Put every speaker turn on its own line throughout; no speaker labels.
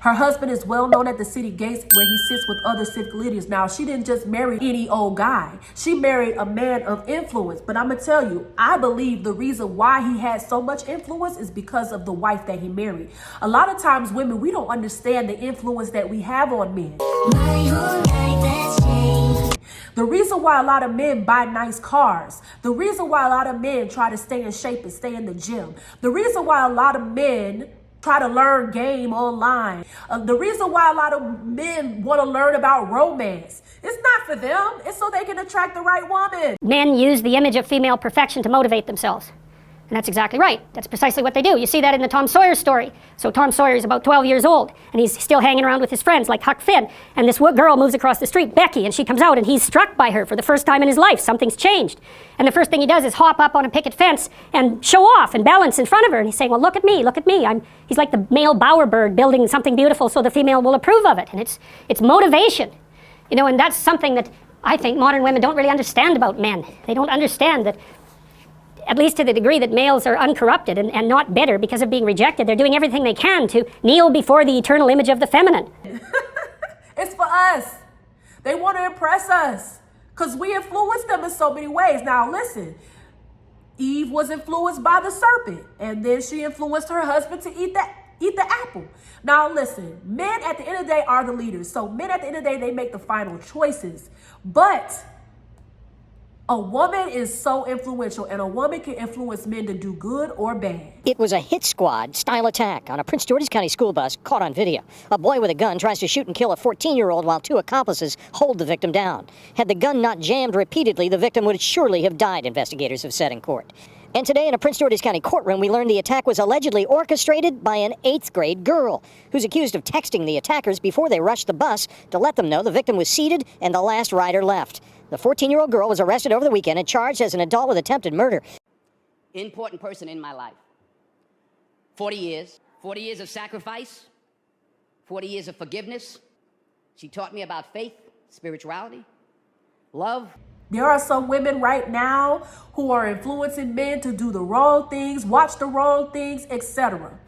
Her husband is well known at the city gates where he sits with other civic leaders. Now, she didn't just marry any old guy. She married a man of influence. But I'm going to tell you, I believe the reason why he had so much influence is because of the wife that he married. A lot of times, women, we don't understand the influence that we have on men. My whole life has changed. The reason why a lot of men buy nice cars, the reason why a lot of men try to stay in shape and stay in the gym, the reason why a lot of men try to learn game online, the reason why a lot of men want to learn about romance, it's not for them. It's so they can attract the right woman.
Men use the image of female perfection to motivate themselves. And that's exactly right. That's precisely what they do. You see that in the Tom Sawyer story. So Tom Sawyer is about 12 years old, and he's still hanging around with his friends like Huck Finn. And this girl moves across the street, Becky, and she comes out, and he's struck by her for the first time in his life. Something's changed. And the first thing he does is hop up on a picket fence and show off and balance in front of her. And he's saying, well, look at me, look at me. He's like the male bowerbird building something beautiful so the female will approve of it. And it's motivation. You know, and that's something that I think modern women don't really understand about men. They don't understand that, at least to the degree that males are uncorrupted and not bitter because of being rejected, they're doing everything they can to kneel before the eternal image of the feminine.
It's for us. They want to impress us because we influence them in so many ways. Now, listen, Eve was influenced by the serpent, and then she influenced her husband to eat the apple. Now, listen, men at the end of the day are the leaders. So men at the end of the day, they make the final choices. But a woman is so influential, and a woman can influence men to do good or bad.
It was a hit squad style attack on a Prince George's County school bus caught on video. A boy with a gun tries to shoot and kill a 14-year-old while two accomplices hold the victim down. Had the gun not jammed repeatedly, the victim would surely have died, investigators have said in court. And today in a Prince George's County courtroom, we learned the attack was allegedly orchestrated by an 8th grade girl who's accused of texting the attackers before they rushed the bus to let them know the victim was seated and the last rider left. The 14-year-old girl was arrested over the weekend and charged as an adult with attempted murder.
Important person in my life. 40 years. 40 years of sacrifice. 40 years of forgiveness. She taught me about faith, spirituality, love.
There are some women right now who are influencing men to do the wrong things, watch the wrong things, etc.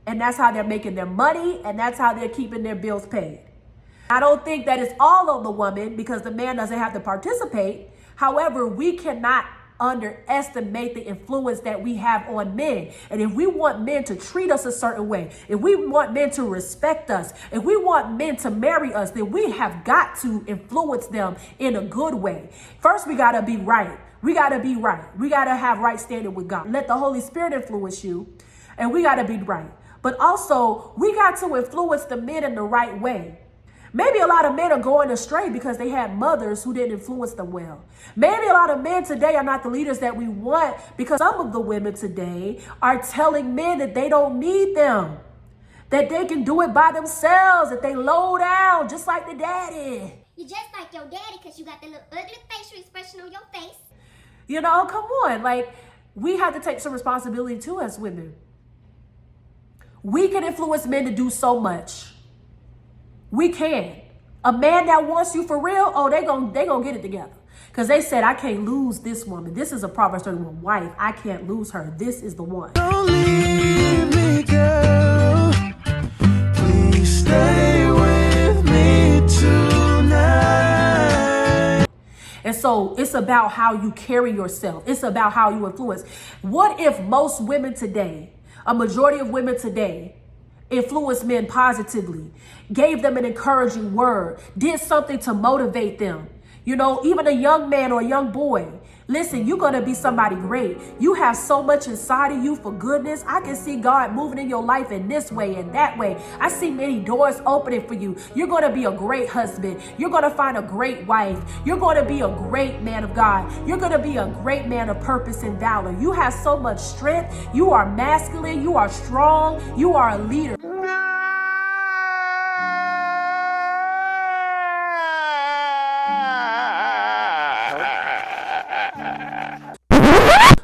And that's how they're making their money, and that's how they're keeping their bills paid. I don't think that it's all on the woman because the man doesn't have to participate. However, we cannot underestimate the influence that we have on men. And if we want men to treat us a certain way, if we want men to respect us, if we want men to marry us, then we have got to influence them in a good way. First, we got to be right. We got to be right. We got to have right standing with God. Let the Holy Spirit influence you, and we got to be right. But also, we got to influence the men in the right way. Maybe a lot of men are going astray because they had mothers who didn't influence them well. Maybe a lot of men today are not the leaders that we want because some of the women today are telling men that they don't need them, that they can do it by themselves, that they low down just like the daddy.
You're just like your daddy because you got the little ugly facial expression on your face.
You know, come on. Like, we have to take some responsibility too as women. We can influence men to do so much. We can. A man that wants you for real, oh, they gonna get it together. Because they said, I can't lose this woman. This is a Proverbs 31 wife. I can't lose her. This is the one.
Don't leave me, girl. Please stay with me tonight.
And so it's about how you carry yourself. It's about how you influence. What if most women today, a majority of women today, influenced men positively, gave them an encouraging word, did something to motivate them? You know, even a young man or a young boy, listen, you're going to be somebody great. You have so much inside of you for goodness. I can see God moving in your life in this way and that way. I see many doors opening for you. You're going to be a great husband. You're going to find a great wife. You're going to be a great man of God. You're going to be a great man of purpose and valor. You have so much strength. You are masculine. You are strong. You are a leader.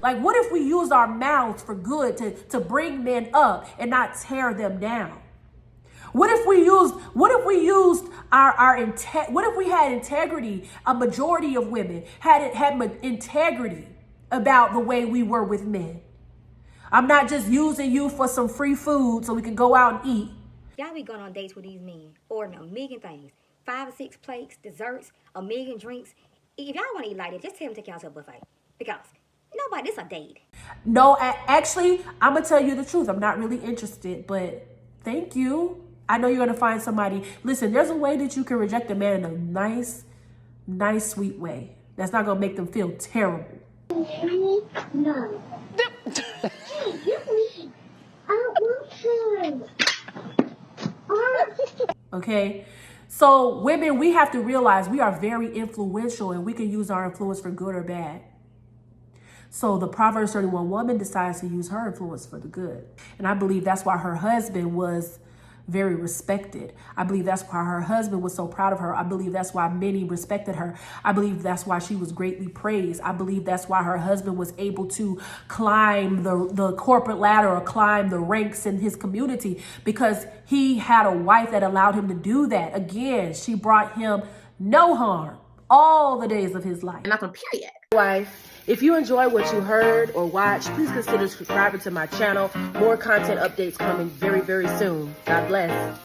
Like, what if we use our mouths for good to bring men up and not tear them down? What if we used what if we had integrity? A majority of women had integrity about the way we were with men. I'm not just using you for some free food so we can go out and eat.
Y'all be going on dates with these men, ordering a million things. 5 or 6 plates, desserts, a million drinks. If y'all want to eat like that, just tell them to take y'all to a buffet. Because nobody, this a date.
No, actually, I'm going to tell you the truth. I'm not really interested, but thank you. I know you're going to find somebody. Listen, there's a way that you can reject a man in a nice, sweet way. That's not going to make them feel terrible.
No.
Okay? So women, we have to realize we are very influential and we can use our influence for good or bad. So the Proverbs 31 woman decides to use her influence for the good. And I believe that's why her husband was very respected. I believe that's why her husband was so proud of her. I believe that's why many respected her. I believe that's why she was greatly praised. I believe that's why her husband was able to climb the corporate ladder or climb the ranks in his community, because he had a wife that allowed him to do that. Again, she brought him no harm all the days of his life.
And that's on period.
Anyway, if you enjoy what you heard or watched, please consider subscribing to my channel. More content updates coming very, very soon. God bless.